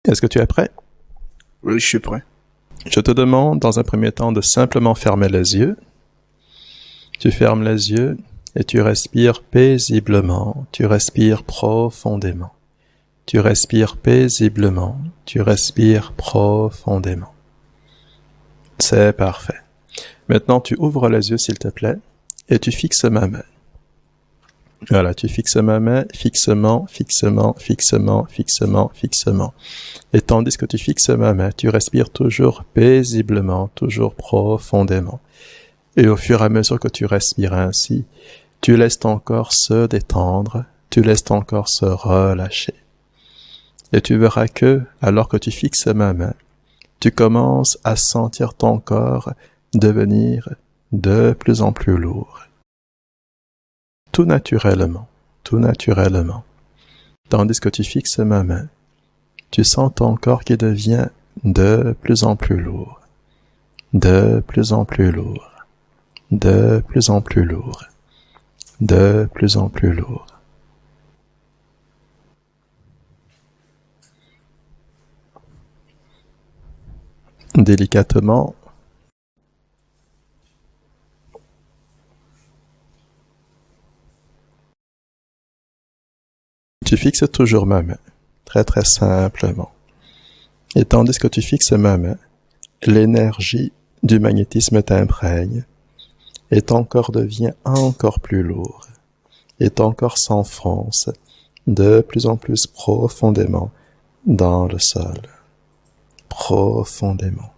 Est-ce que tu es prêt? Oui, je suis prêt. Je te demande dans un premier temps de simplement fermer les yeux. Tu fermes les yeux et tu respires paisiblement, tu respires profondément. Tu respires paisiblement, tu respires profondément. C'est parfait. Maintenant, tu ouvres les yeux, s'il te plaît, et tu fixes ma main. Voilà, tu fixes ma main fixement, fixement, fixement, fixement, fixement. Et tandis que tu fixes ma main, tu respires toujours paisiblement, toujours profondément. Et au fur et à mesure que tu respires ainsi, tu laisses ton corps se détendre, tu laisses ton corps se relâcher. Et tu verras que, alors que tu fixes ma main, tu commences à sentir ton corps devenir de plus en plus lourd. Tout naturellement. Tandis que tu fixes ma main, tu sens ton corps qui devient de plus en plus lourd, de plus en plus lourd, de plus en plus lourd, de plus en plus lourd. Délicatement, tu fixes toujours ma main, très très simplement. Et tandis que tu fixes ma main, l'énergie du magnétisme t'imprègne, et ton corps devient encore plus lourd, et ton corps s'enfonce de plus en plus profondément dans le sol. Profondément.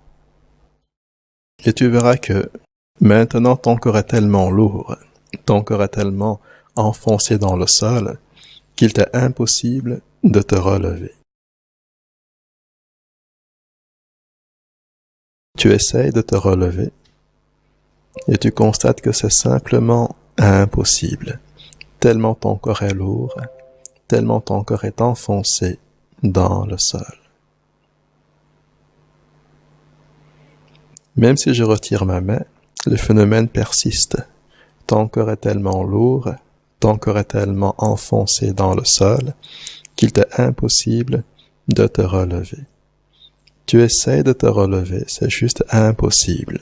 Et tu verras que maintenant ton corps est tellement lourd, ton corps est tellement enfoncé dans le sol, qu'il t'est impossible de te relever. Tu essayes de te relever et tu constates que c'est simplement impossible, tellement ton corps est lourd, tellement ton corps est enfoncé dans le sol. Même si je retire ma main, le phénomène persiste. Ton corps est tellement lourd, ton corps est tellement enfoncé dans le sol, qu'il t'est impossible de te relever. Tu essaies de te relever, c'est juste impossible.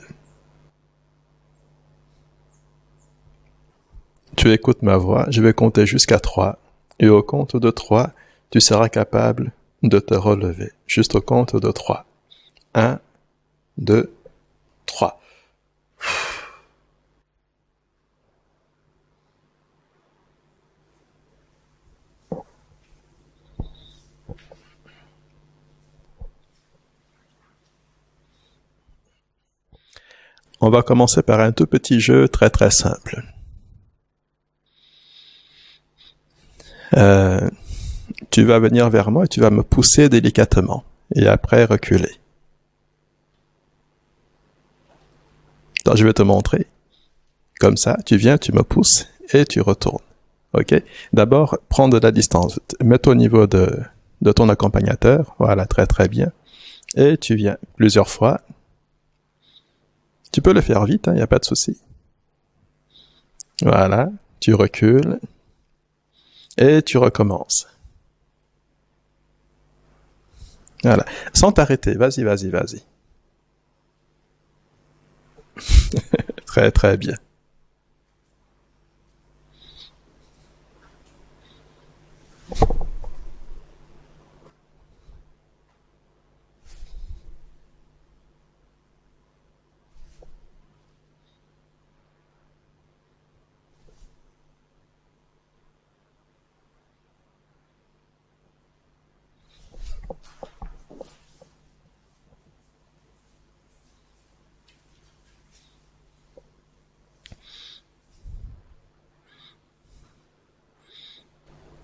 Tu écoutes ma voix, je vais compter jusqu'à 3, et au compte de 3, tu seras capable de te relever, juste au compte de 3. 1, 2, 3. On va commencer par un tout petit jeu très très simple. Tu vas venir vers moi et tu vas me pousser délicatement, et après reculer. Alors, je vais te montrer. Comme ça, tu viens, tu me pousses et tu retournes. Ok? D'abord, prends de la distance. Mets-toi au niveau de ton accompagnateur. Voilà, très très bien. Et tu viens plusieurs fois. Tu peux le faire vite, il n'y a pas de souci. Voilà, tu recules. Et tu recommences. Voilà, sans t'arrêter. Vas-y, vas-y, vas-y. Très très bien.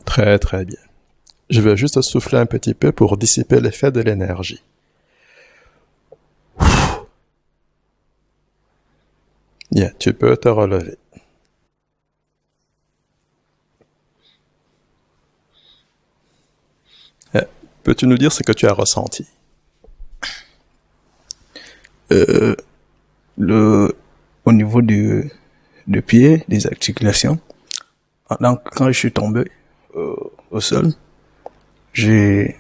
Très très bien. Je vais juste souffler un petit peu pour dissiper l'effet de l'énergie. Bien, tu peux te relever. Peux-tu nous dire ce que tu as ressenti? Au niveau du pied, des articulations, donc quand je suis tombé au sol, j'ai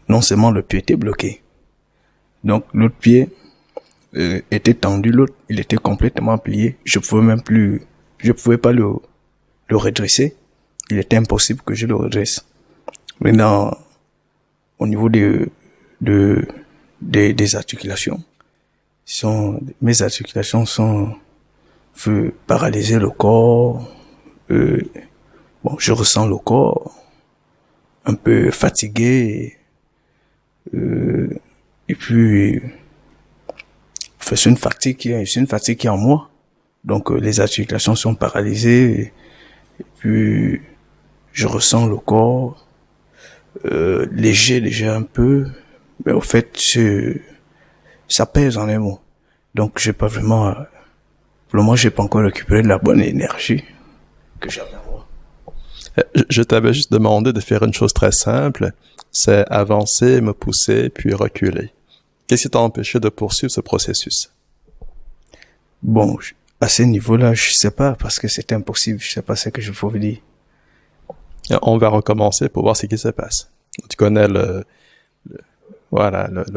non seulement le pied était bloqué, donc l'autre pied était tendu, l'autre il était complètement plié. Je pouvais pas le redresser. Il était impossible que je le redresse. Maintenant, au niveau des articulations, mes articulations sont paralyser le corps. Je ressens le corps un peu fatigué. Et puis, c'est une fatigue qui est en moi. Donc, les articulations sont paralysées. Et puis, je ressens le corps léger un peu. Mais au fait, ça pèse en un mot. Donc, j'ai pas vraiment, pour le moment, j'ai pas encore récupéré la bonne énergie que j'avais en moi. Je t'avais juste demandé de faire une chose très simple, c'est avancer, me pousser, puis reculer. Qu'est-ce qui t'a empêché de poursuivre ce processus? Bon, à ce niveau-là, je sais pas, parce que c'est impossible, je sais pas ce que je pouvais dire. On va recommencer pour voir ce qui se passe. Tu connais le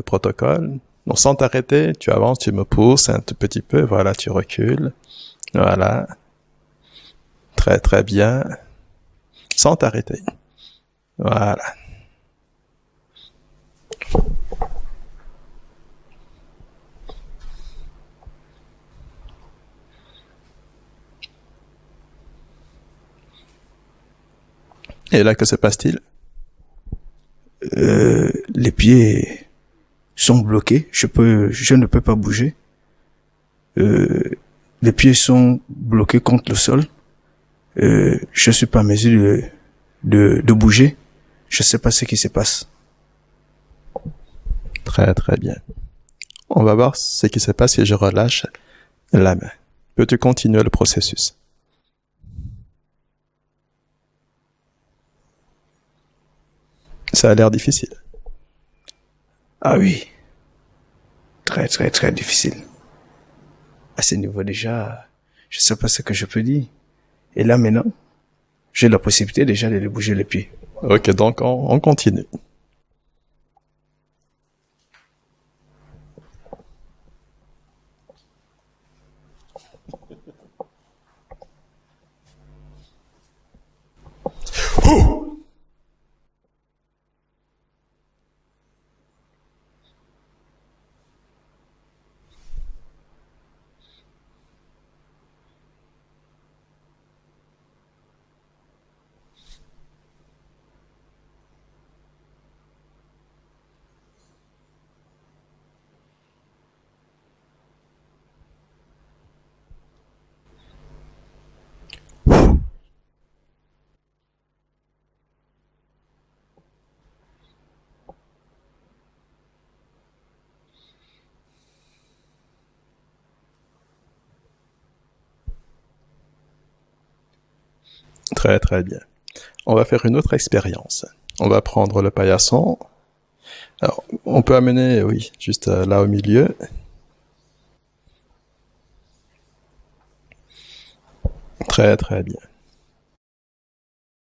protocole. Donc, sans t'arrêter, tu avances, tu me pousses un tout petit peu, voilà, tu recules. Voilà. Très, très bien. Sans t'arrêter. Voilà. Et là, que se passe-t-il? Les pieds sont bloqués. Je ne peux pas bouger. Les pieds sont bloqués contre le sol. Je suis pas en mesure de bouger. Je sais pas ce qui se passe. Très, très bien. On va voir ce qui se passe si je relâche la main. Peux-tu continuer le processus? Ça a l'air difficile. Ah oui. Très, très, très difficile. À ce niveau déjà, je sais pas ce que je peux dire. Et là maintenant, j'ai la possibilité déjà de bouger les pieds. Ok, donc on continue. Très, très bien. On va faire une autre expérience. On va prendre le paillasson. Alors, on peut amener, oui, juste là au milieu. Très, très bien.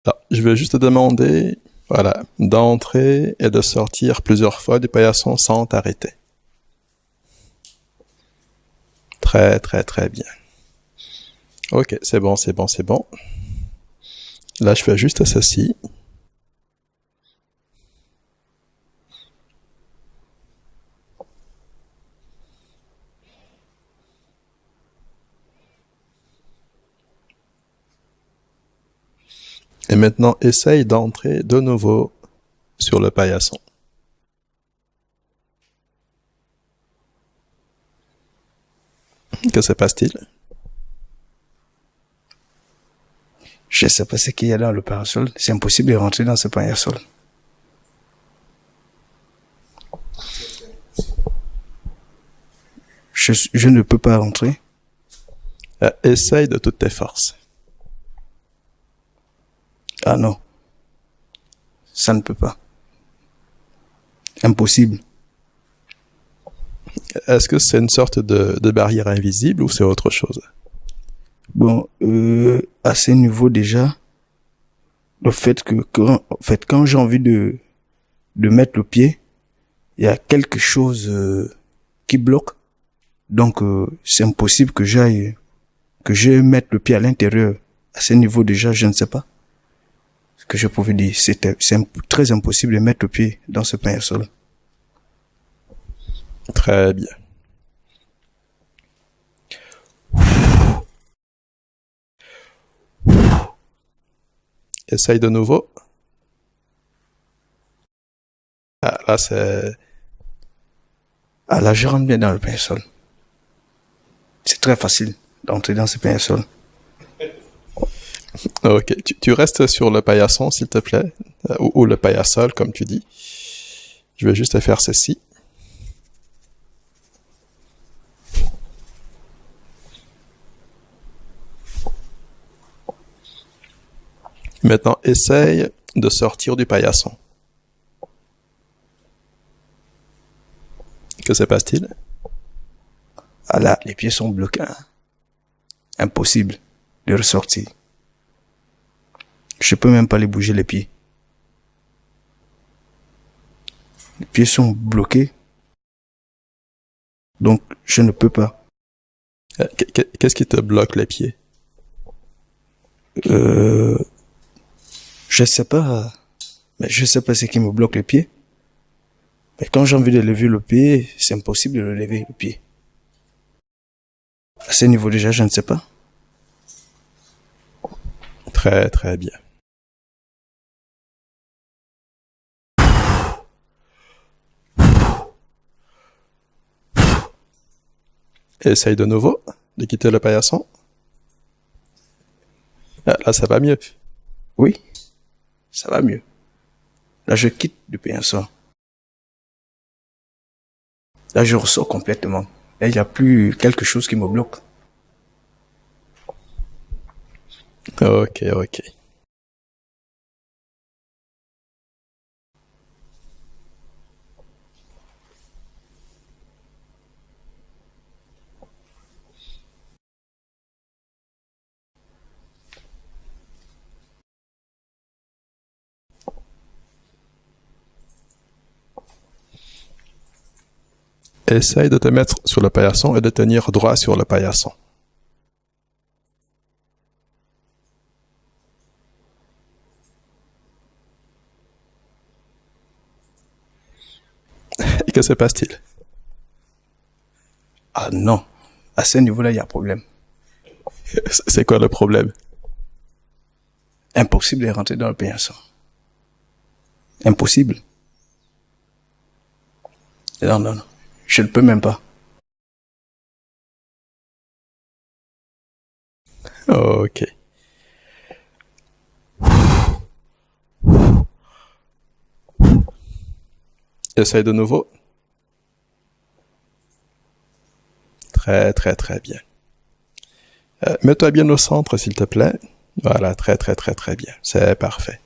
Alors, je vais juste te demander, voilà, d'entrer et de sortir plusieurs fois du paillasson sans t'arrêter. Très, très, très bien. Ok, c'est bon, c'est bon, c'est bon. Là, je fais juste ceci. Et maintenant, essaye d'entrer de nouveau sur le paillasson. Que se passe-t-il? Je sais pas ce qu'il y a dans le parasol. C'est impossible de rentrer dans ce parasol. Je ne peux pas rentrer. Essaye de toutes tes forces. Ah non. Ça ne peut pas. Impossible. Est-ce que c'est une sorte de barrière invisible ou c'est autre chose? Bon, à ce niveau déjà, le fait que quand j'ai envie de de mettre le pied, il y a quelque chose qui bloque. Donc, c'est impossible que je mette le pied à l'intérieur. À ce niveau déjà, je ne sais pas ce que je pouvais dire. C'est très impossible de mettre le pied dans ce pain à sol. Très bien. Essaye de nouveau. Ah, là, c'est... Ah là, je rentre bien dans le pain à sol. C'est très facile d'entrer dans ce pain à sol. Ok, tu restes sur le paillasson, s'il te plaît, ou le paillassol, comme tu dis. Je vais juste faire ceci. Maintenant, essaye de sortir du paillasson. Que se passe-t-il? Ah là, les pieds sont bloqués. Impossible de ressortir. Je peux même pas les bouger les pieds. Les pieds sont bloqués. Donc, je ne peux pas. Qu'est-ce qui te bloque les pieds? Je sais pas. Mais je sais pas ce qui me bloque les pieds. Mais quand j'ai envie de lever le pied, c'est impossible de le lever le pied. À ce niveau déjà, je ne sais pas. Très, très bien. Essaye de nouveau de quitter le paillasson. Ah, là, ça va mieux. Oui, ça va mieux. Là, je quitte le paillasson. Là, je ressors complètement. Là, il n'y a plus quelque chose qui me bloque. Ok, ok. Essaye de te mettre sur le paillasson et de tenir droit sur le paillasson. Et que se passe-t-il? Ah non, à ce niveau-là, il y a problème. C'est quoi le problème? Impossible de rentrer dans le paillasson. Impossible. Non, non, non. Je ne peux même pas. Ok. Essaye de nouveau. Très, très, très bien. Mets-toi bien au centre, s'il te plaît. Voilà, très, très, très, très bien. C'est parfait.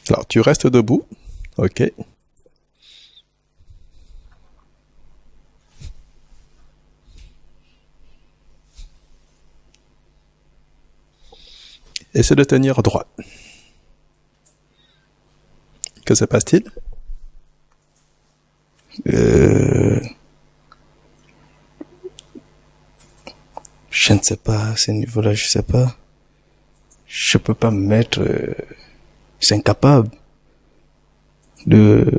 Alors, tu restes debout. Ok. Essaie de tenir droit. Que se passe-t-il? Je ne sais pas, à ce niveau-là, je sais pas. Je peux pas me mettre... c'est incapable de...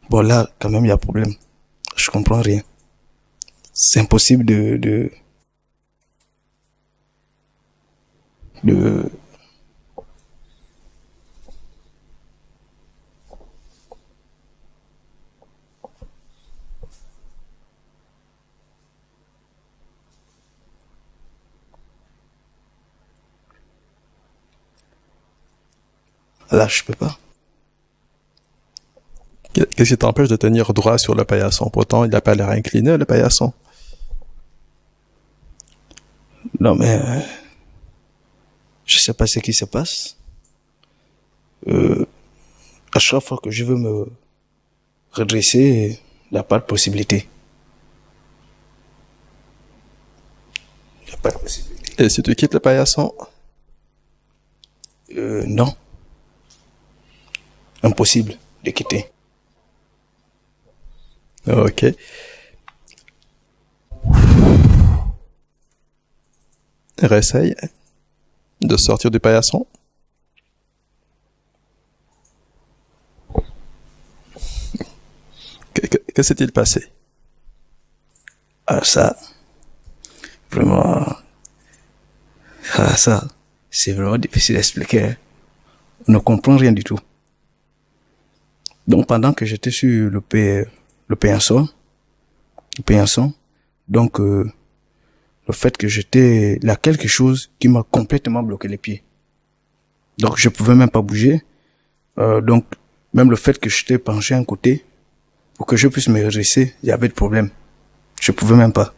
Bon là, quand même, il y a problème. Je comprends rien. C'est impossible de... Là, je peux pas. Qu'est-ce qui t'empêche de tenir droit sur le paillasson? Pourtant, il n'a pas l'air incliné, le paillasson. Non, mais... je sais pas ce qui se passe. À chaque fois que je veux me redresser, il n'y a pas de possibilité. Il n'y a pas de possibilité. Et si tu quittes le paillasson? Non. Impossible de quitter. Ok. Réessaye de sortir du paillasson. Que s'est-il passé? Ah, ça, vraiment, ça, c'est vraiment difficile à expliquer, hein. On ne comprend rien du tout. Donc, pendant que j'étais sur le paillasson, donc, le fait que j'étais, là, quelque chose qui m'a complètement bloqué les pieds. Donc, je pouvais même pas bouger. Donc, même le fait que j'étais penché à un côté, pour que je puisse me redresser, il y avait de problème. Je pouvais même pas.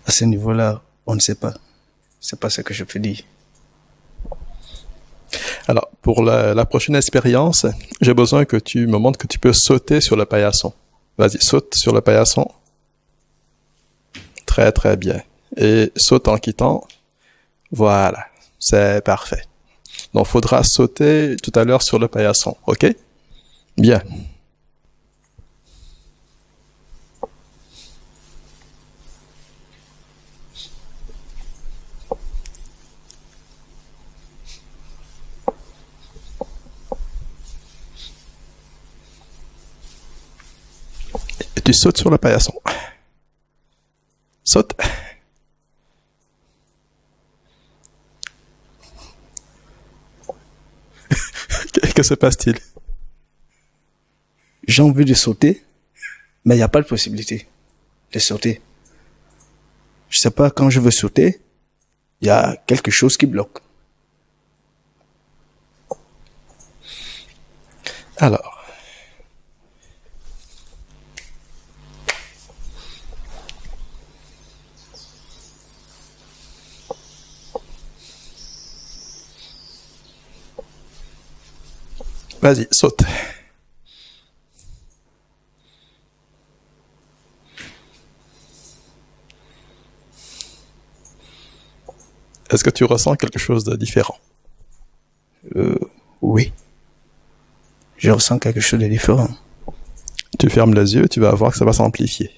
À ce niveau-là, on ne sait pas. C'est pas ce que je peux dire. Alors, pour la prochaine expérience, j'ai besoin que tu me montres que tu peux sauter sur le paillasson. Vas-y, saute sur le paillasson. Très, très bien. Et saute en quittant. Voilà. C'est parfait. Donc, faudra sauter tout à l'heure sur le paillasson. OK? Bien. Et tu sautes sur le paillasson. Saute. Que se passe-t-il? J'ai envie de sauter, mais il n'y a pas de possibilité de sauter. Je sais pas, quand je veux sauter, il y a quelque chose qui bloque. Alors. Vas-y, saute. Est-ce que tu ressens quelque chose de différent? Oui. Je ressens quelque chose de différent. Tu fermes les yeux, tu vas voir que ça va s'amplifier.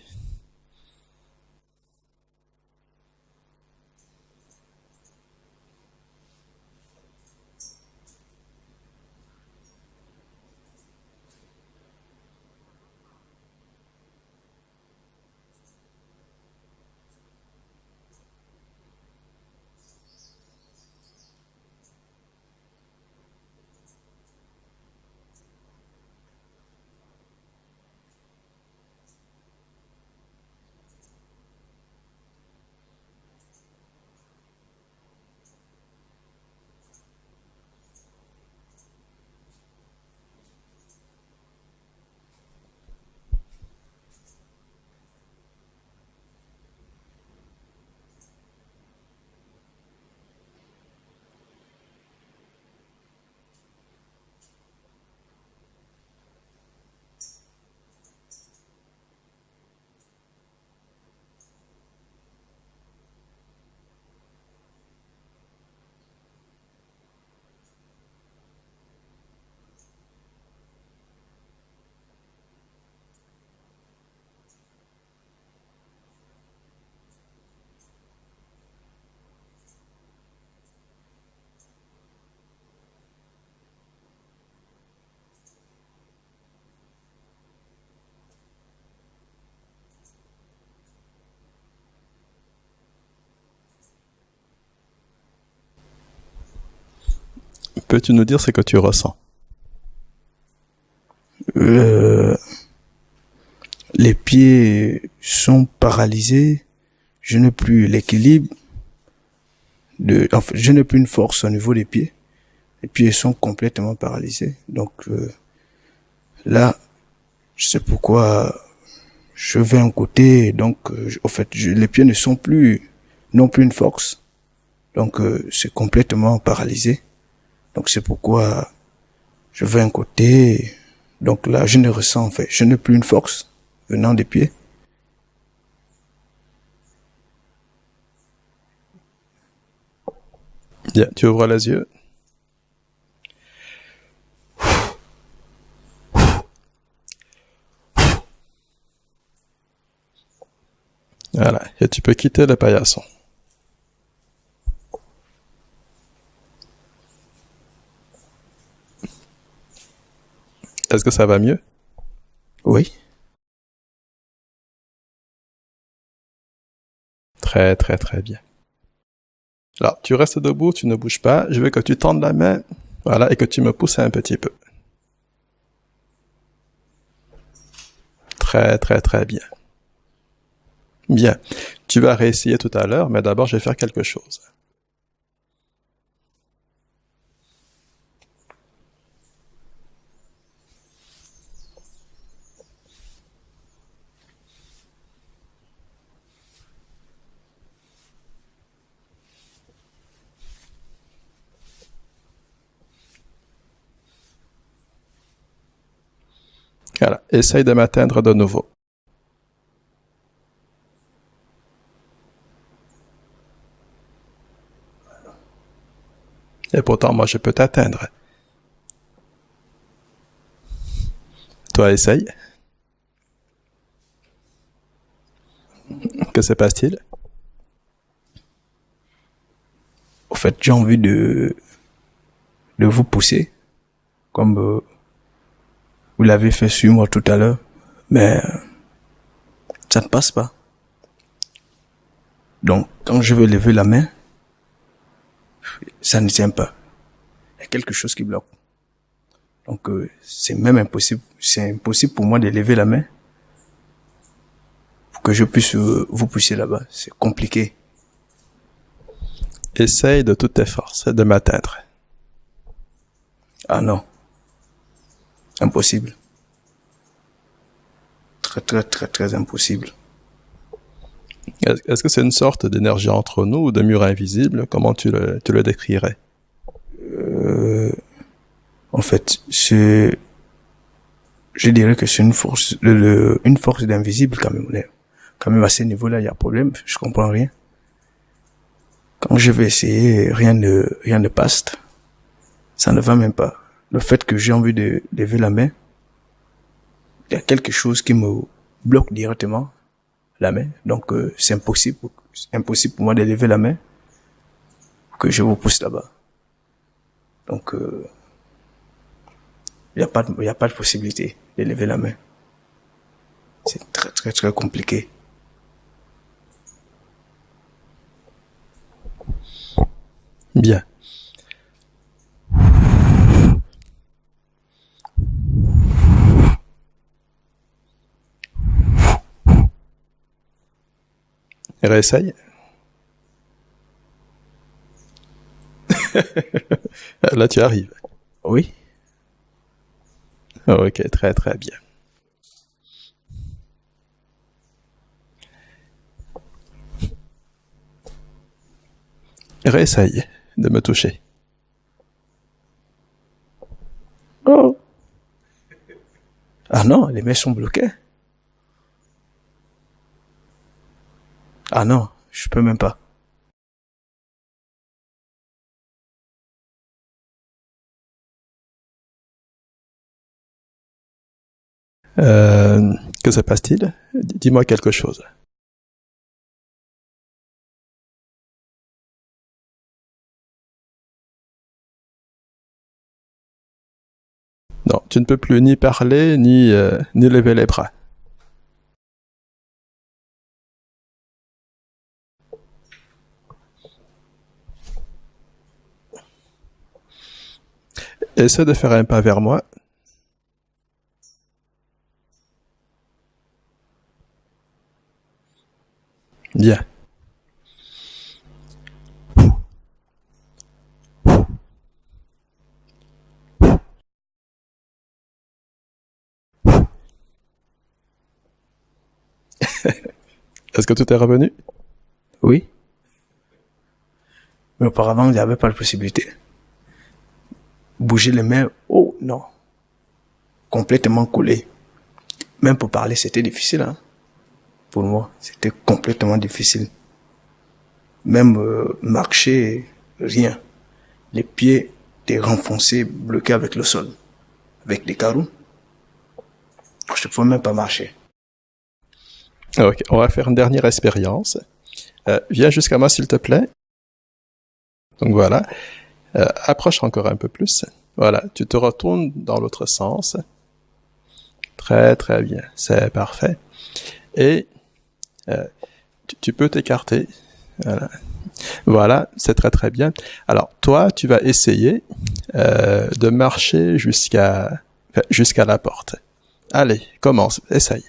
Peux-tu nous dire ce que tu ressens? Les pieds sont paralysés. Je n'ai plus l'équilibre. Enfin, je n'ai plus une force au niveau des pieds. Les pieds sont complètement paralysés. Donc là, je sais pourquoi je vais un côté. Donc, au fait, les pieds ne sont plus, non plus une force. Donc, c'est complètement paralysé. Donc, c'est pourquoi je vais un côté. Donc là, je ne ressens, en fait, je n'ai plus une force venant des pieds. Bien, tu ouvres les yeux. Et tu peux quitter le paillasson. Est-ce que ça va mieux? Oui. Très, très, très bien. Alors, tu restes debout, tu ne bouges pas. Je veux que tu tendes la main, voilà, et que tu me pousses un petit peu. Très, très, très bien. Bien. Tu vas réessayer tout à l'heure, mais d'abord, je vais faire quelque chose. Voilà. Essaye de m'atteindre de nouveau. Et pourtant, moi, je peux t'atteindre. Toi, essaye. Que se passe-t-il? Au fait, j'ai envie de vous pousser, comme vous l'avez fait sur moi tout à l'heure, mais ça ne passe pas. Donc, quand je veux lever la main, ça ne tient pas. Il y a quelque chose qui bloque. Donc, c'est même impossible. C'est impossible pour moi de lever la main pour que je puisse vous pousser là-bas. C'est compliqué. Essaye de toutes tes forces de m'atteindre. Ah non. Impossible. Très, très, très, très impossible. Est-ce que c'est une sorte d'énergie entre nous ou de mur invisible? Comment tu le décrirais? En fait, je dirais que c'est une force, une force d'invisible quand même. Quand même à ce niveau-là, il y a problème. Je comprends rien. Quand je vais essayer, rien ne passe. Ça ne va même pas. Le fait que j'ai envie de lever la main, il y a quelque chose qui me bloque directement la main. Donc, c'est impossible pour moi de lever la main pour que je vous pousse là-bas. Donc, il n'y a pas de possibilité de lever la main. C'est très, très, très compliqué. Bien. Réessaye. Là, tu arrives. Oui. Ok, très très bien. Réessaye de me toucher. Oh. Ah non, les mains sont bloquées. Ah non, je peux même pas. Que se passe-t-il? Dis-moi quelque chose. Non, tu ne peux plus ni parler, ni lever les bras. Essaie de faire un pas vers moi. Bien. Est-ce que tout est revenu? Oui. Mais auparavant, il n'y avait pas de possibilité. Bouger les mains, oh non. Complètement collé. Même pour parler, c'était difficile, hein. Pour moi, c'était complètement difficile. Même marcher, rien. Les pieds étaient renfoncés, bloqués avec le sol. Avec des carreaux. Je ne pouvais même pas marcher. Ok, on va faire une dernière expérience. Viens jusqu'à moi, s'il te plaît. Donc voilà. Approche encore un peu plus. Voilà, tu te retournes dans l'autre sens. Très très bien, c'est parfait. Et tu peux t'écarter. Voilà. Voilà, c'est très très bien. Alors toi, tu vas essayer de marcher jusqu'à la porte. Allez, commence, essaye.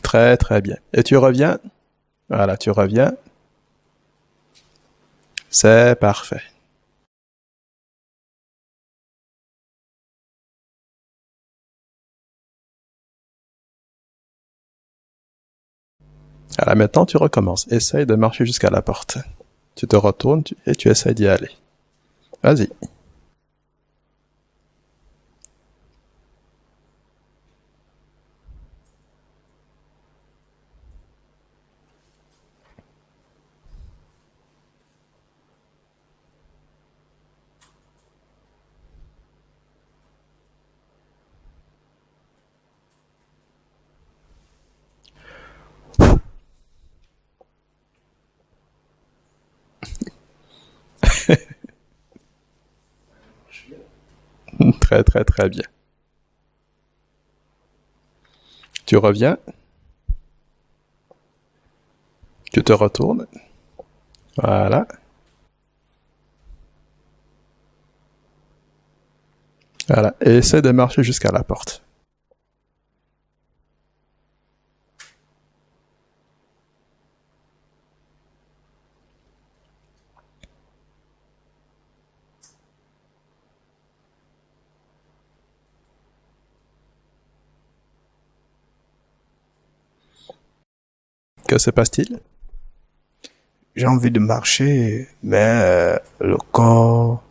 Très très bien. Et tu reviens. Voilà, tu reviens. C'est parfait. Alors maintenant, tu recommences. Essaye de marcher jusqu'à la porte. Tu te retournes et tu essayes d'y aller. Vas-y. Très très très bien. Tu reviens. Tu te retournes. Voilà. Voilà. Et essaie de marcher jusqu'à la porte. Que se passe-t-il? J'ai envie de marcher, mais le corps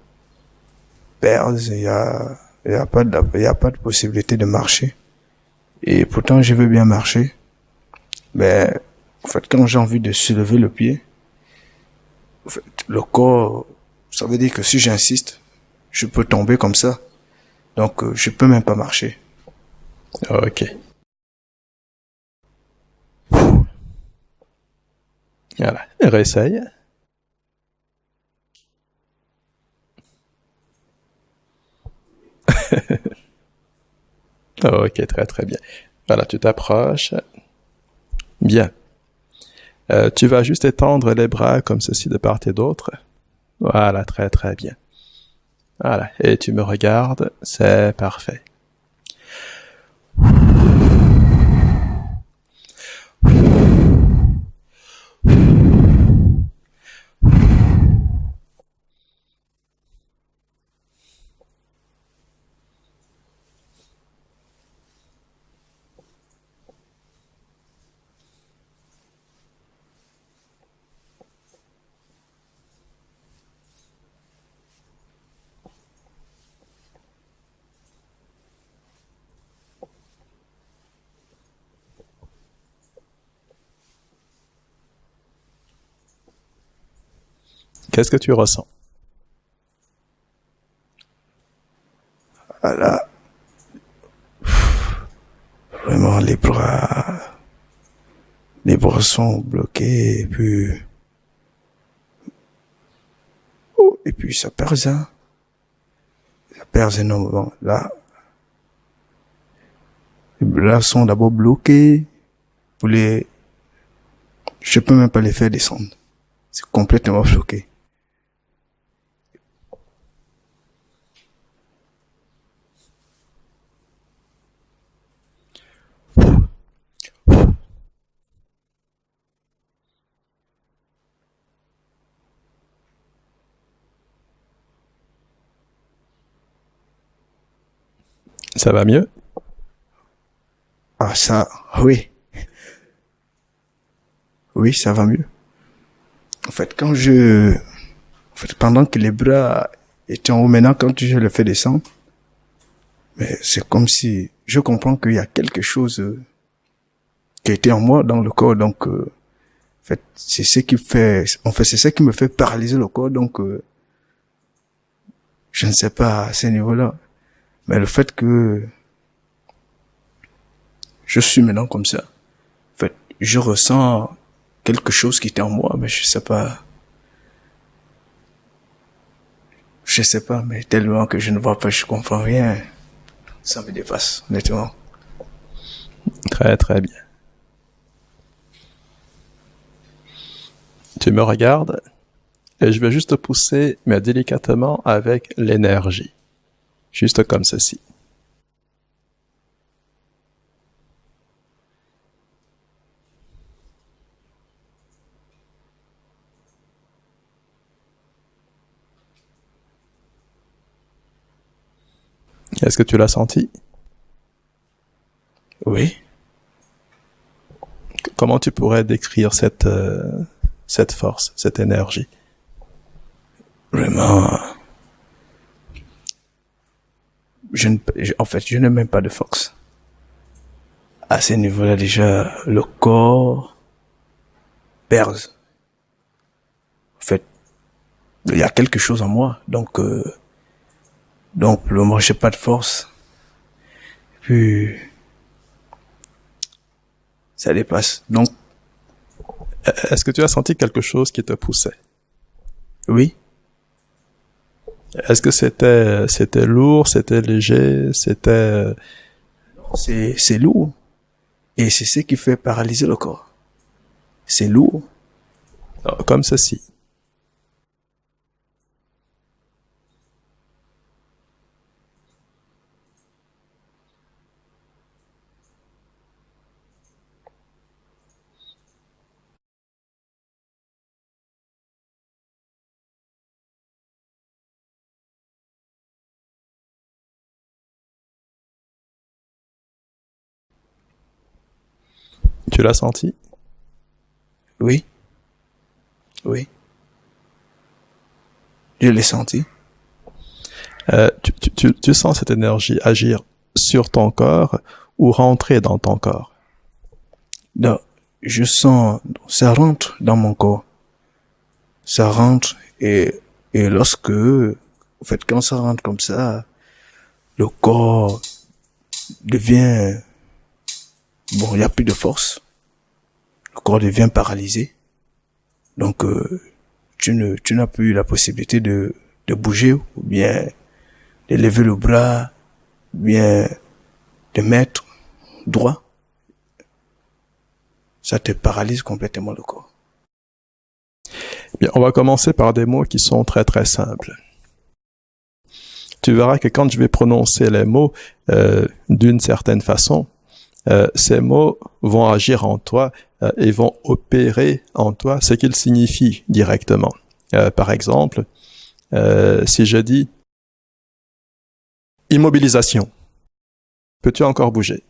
perce, il y a pas de possibilité de marcher. Et pourtant, je veux bien marcher. Mais, en fait, quand j'ai envie de soulever le pied, en fait, le corps, ça veut dire que si j'insiste, je peux tomber comme ça. Donc, je peux même pas marcher. Ok. Voilà. Réessaye. Ok, très très bien. Voilà, tu t'approches. Bien. Tu vas juste étendre les bras comme ceci de part et d'autre. Voilà, très très bien. Voilà, et tu me regardes, c'est parfait. Qu'est-ce que tu ressens? Voilà. Vraiment, les bras sont bloqués, et puis ça perce, hein. Ça perce énormément. Là, les bras sont d'abord bloqués. Je peux même pas les faire descendre. C'est complètement bloqué. Ça va mieux? Ah, ça, oui. Oui, ça va mieux. En fait, pendant que les bras étaient en haut, maintenant, quand je le fais descendre, mais c'est comme si je comprends qu'il y a quelque chose qui était en moi dans le corps, donc en fait c'est ce qui me fait paralyser le corps, donc je ne sais pas à ce niveau-là. Mais le fait que je suis maintenant comme ça, en fait, je ressens quelque chose qui était en moi, mais je sais pas. Je sais pas, mais tellement que je ne vois pas, je comprends rien. Ça me dépasse, honnêtement. Très très bien. Tu me regardes et je vais juste te pousser, mais délicatement avec l'énergie. Juste comme ceci. Est-ce que tu l'as senti? Oui. Comment tu pourrais décrire cette force, cette énergie? Vraiment, en fait, je n'ai même pas de force. À ce niveau-là, déjà, le corps perce. En fait, il y a quelque chose en moi, donc moi, j'ai pas de force. Puis, ça dépasse. Donc, Est-ce que tu as senti quelque chose qui te poussait? oui, Est-ce que c'était lourd, c'était léger, c'est lourd. Et c'est ce qui fait paralyser le corps. C'est lourd. comme ceci? Tu l'as senti? Oui, oui. Je l'ai senti. Tu sens cette énergie agir sur ton corps ou rentrer dans ton corps? Non, je sens, ça rentre dans mon corps. Ça rentre et lorsque, en fait, quand ça rentre comme ça, le corps devient, bon, il n'y a plus de force. Le corps devient paralysé. Donc, tu n'as plus la possibilité de bouger ou bien de lever le bras, ou bien de mettre droit. Ça te paralyse complètement le corps. Bien, on va commencer par des mots qui sont très très simples. Tu verras que quand je vais prononcer les mots d'une certaine façon, ces mots vont agir en toi et vont opérer en toi ce qu'ils signifient directement. Par exemple, si je dis immobilisation, peux-tu encore bouger?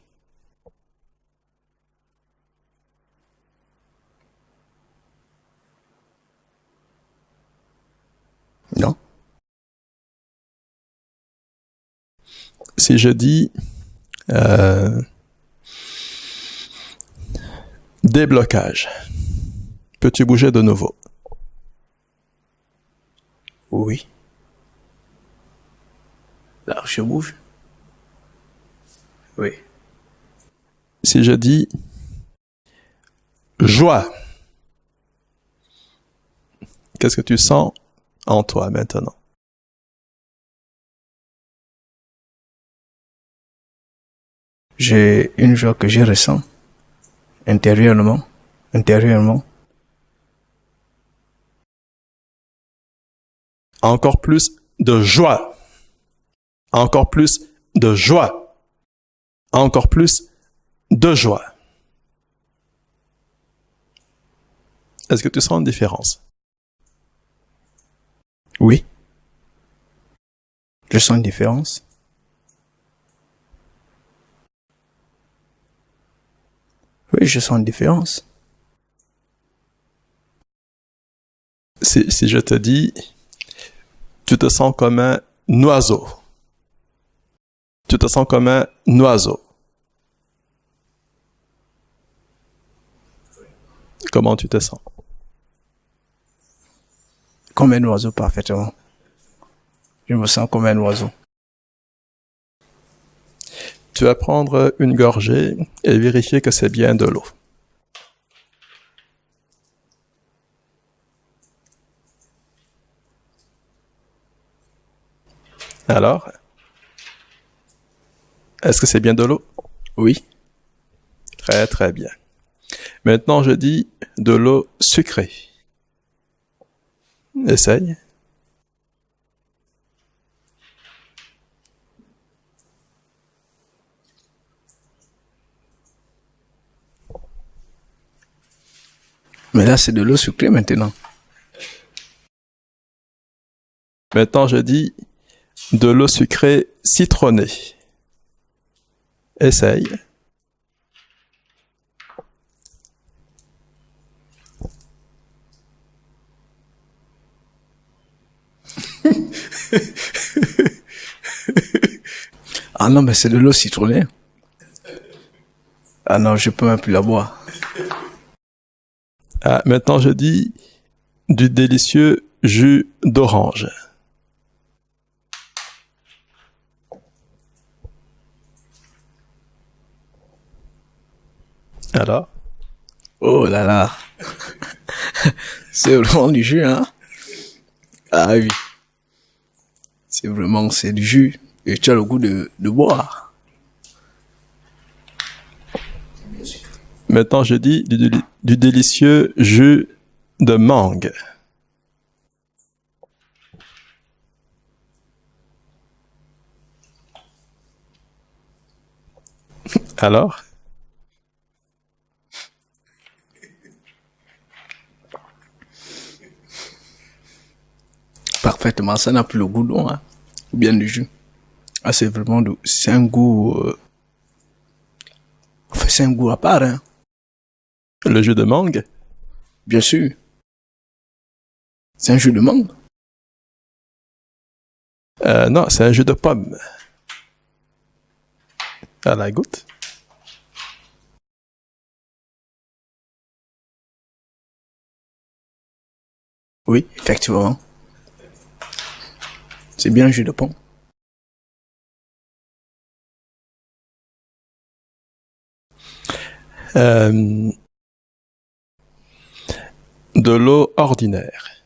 Non? Si je dis déblocage, peux-tu bouger de nouveau? Oui. Là, je bouge. Oui. Si je dis joie, qu'est-ce que tu sens en toi maintenant? J'ai une joie que je ressens intérieurement. Encore plus de joie. Encore plus de joie. Encore plus de joie. Est-ce que tu sens une différence? Oui. Je sens une différence. Oui, je sens une différence. Si je te dis, tu te sens comme un oiseau. Tu te sens comme un oiseau. Comment tu te sens? Comme un oiseau, parfaitement. Je me sens comme un oiseau. tu vas prendre une gorgée et vérifier que c'est bien de l'eau. Alors, est-ce que c'est bien de l'eau? Oui. Très très bien. Maintenant, je dis de l'eau sucrée. Essaye. Mais là, c'est de l'eau sucrée maintenant. Maintenant, je dis de l'eau sucrée citronnée. Essaye. Ah non, mais c'est de l'eau citronnée. Ah non, je peux même plus la boire. Ah, maintenant, je dis du délicieux jus d'orange. Alors? Oh là là. C'est vraiment du jus, hein? Ah oui. C'est du jus. Et tu as le goût de boire. Maintenant, je dis du délicieux jus de mangue. Alors? Parfaitement, ça n'a plus le goût d'eau, hein? Ou bien du jus. Ah, c'est un goût, enfin, c'est un goût à part, hein? Le jus de mangue? Bien sûr. C'est un jus de mangue. Non, c'est un jus de pomme. À la goutte. Oui, effectivement. C'est bien un jus de pomme. De l'eau ordinaire.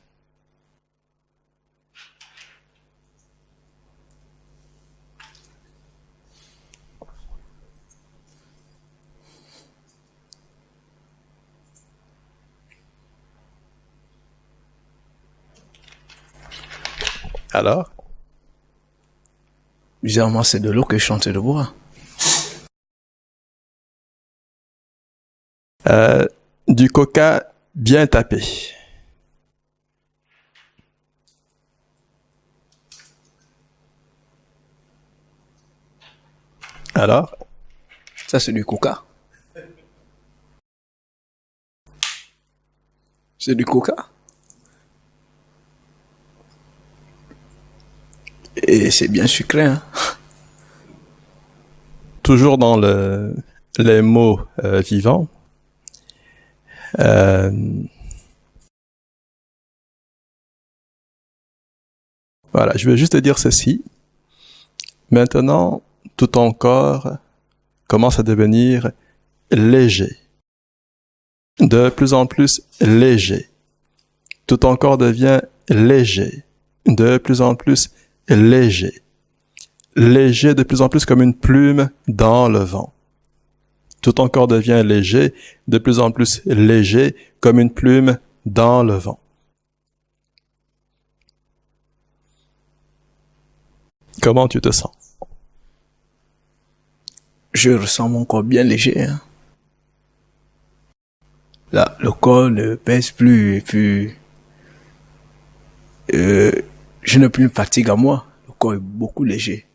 Alors? Bizarrement, c'est de l'eau que je suis en train de boire. Du coca bien tapé. Alors? Ça, c'est du coca. C'est du coca. Et c'est bien sucré, hein. Toujours dans les mots vivants. Voilà, je vais juste te dire ceci. Maintenant, tout ton corps commence à devenir léger. De plus en plus léger. Tout ton corps devient léger. De plus en plus léger. Léger de plus en plus comme une plume dans le vent. Tout ton corps devient léger, de plus en plus léger comme une plume dans le vent. Comment tu te sens? Je ressens mon corps bien léger, hein. Là, le corps ne pèse plus et puis je n'ai plus une fatigue à moi. Le corps est beaucoup léger.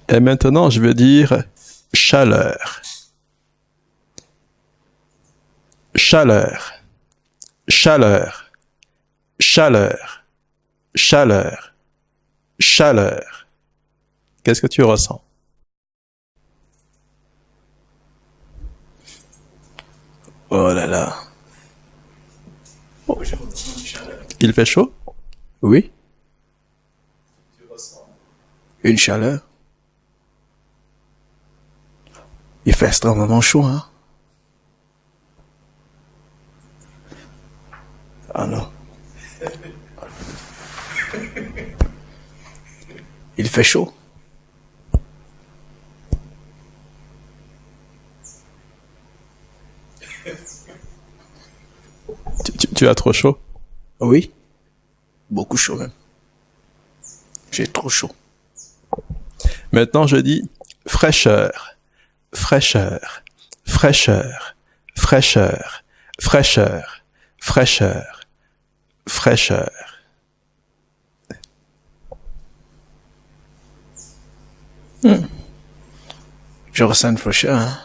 Et maintenant, je veux dire chaleur. Chaleur. Chaleur. Chaleur. Chaleur. Chaleur. Qu'est-ce que tu ressens? Oh là là. Il fait chaud? Oui. Une chaleur. Il fait extrêmement chaud, hein? Ah non. Il fait chaud. Tu as trop chaud? Oui. Beaucoup chaud même. J'ai trop chaud. Maintenant, je dis fraîcheur, fraîcheur, fraîcheur, fraîcheur, fraîcheur, fraîcheur, fraîcheur. Je ressens une fraîcheur, hein?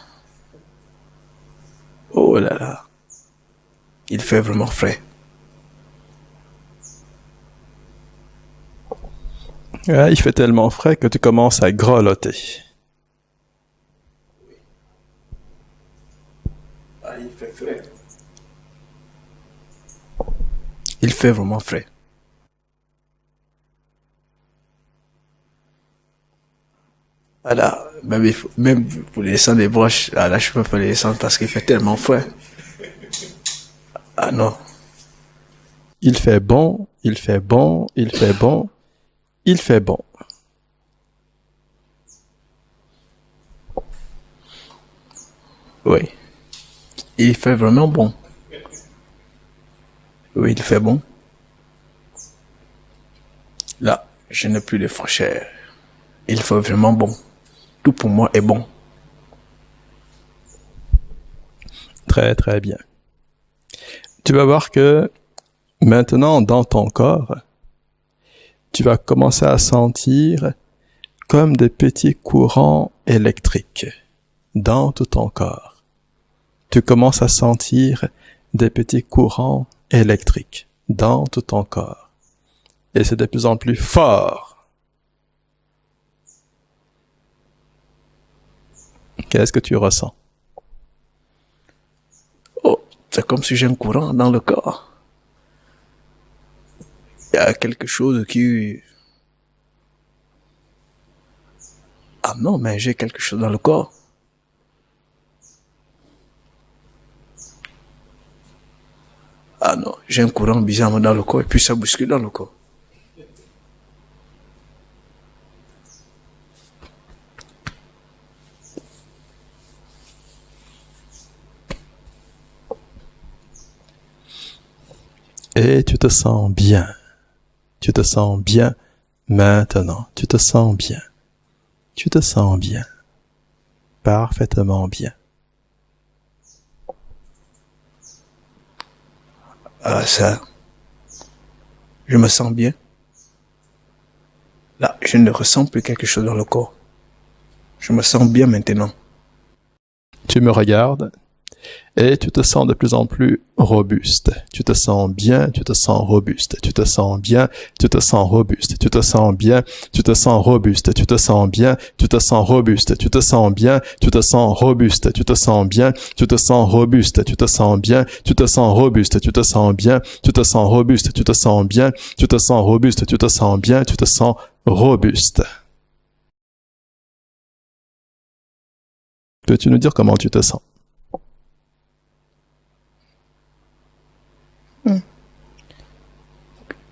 Oh là là. Il fait vraiment frais. Ouais, il fait tellement frais que tu commences à grelotter. Ah, il fait frais. Il fait vraiment frais. Voilà, même pour les descendre des broches, là, je peux pas les descendre parce qu'il fait tellement frais. Ah non. Il fait bon, il fait bon, il fait bon, il fait bon. Oui. Il fait vraiment bon. Oui, il fait bon. Là, je n'ai plus de fraîcheur. Il fait vraiment bon. Tout pour moi est bon. Très, très bien. Tu vas voir que maintenant, dans ton corps, tu vas commencer à sentir comme des petits courants électriques dans tout ton corps. Tu commences à sentir des petits courants électriques dans tout ton corps. Et c'est de plus en plus fort. Qu'est-ce que tu ressens? Oh, c'est comme si j'ai un courant dans le corps. Il y a quelque chose qui... Ah non, mais j'ai quelque chose dans le corps. Ah non, j'ai un courant bizarrement dans le corps et puis ça bouscule dans le corps. Et tu te sens bien. Tu te sens bien maintenant. Tu te sens bien. Tu te sens bien. Parfaitement bien. Ah ça, je me sens bien. Là, je ne ressens plus quelque chose dans le corps. Je me sens bien maintenant. Tu me regardes et tu te sens de plus en plus robuste. Tu te sens bien, tu te sens robuste. Tu te sens bien, tu te sens robuste. Tu te sens bien, tu te sens robuste. Tu te sens bien, tu te sens robuste. Tu te sens bien, tu te sens robuste. Tu te sens bien, tu te sens robuste. Tu te sens bien, tu te sens robuste. Tu te sens bien, tu te sens robuste. Tu te sens bien, tu te sens robuste. Tu te sens bien, tu te sens robuste. Peux-tu nous dire comment tu te sens?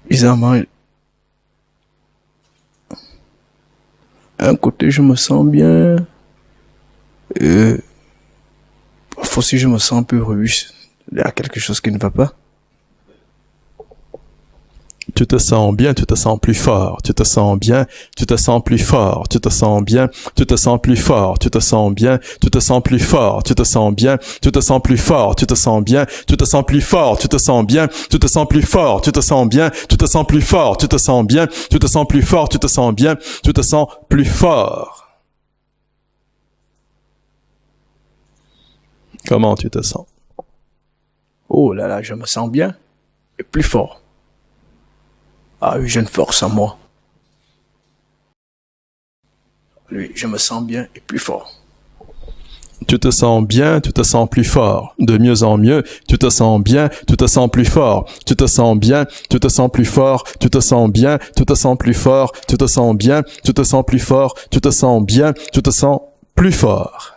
Bizarrement, un côté je me sens bien, parfois aussi je me sens un peu robuste. Il y a quelque chose qui ne va pas. Tu te sens bien, tu te sens plus fort, tu te sens bien, tu te sens plus fort, tu te sens bien, tu te sens plus fort, tu te sens bien, tu te sens plus fort, tu te sens bien, tu te sens plus fort, tu te sens bien, tu te sens plus fort, tu te sens bien, tu te sens plus fort, tu te sens bien, tu te sens plus fort, tu te sens bien, tu te sens plus fort, tu te sens bien, tu te sens plus fort. Comment tu te sens? Oh là là, je me sens bien et plus fort. Ah oui, j'ai une force en moi. Oui, je me sens bien et plus fort. tu te sens bien, tu te sens plus fort. De mieux en mieux, tu te sens bien, tu te sens plus fort. Tu te sens bien, tu te sens plus fort. Tu te sens bien, tu te sens plus fort. Tu te sens bien, tu te sens plus fort. Tu te sens bien, tu te sens plus fort.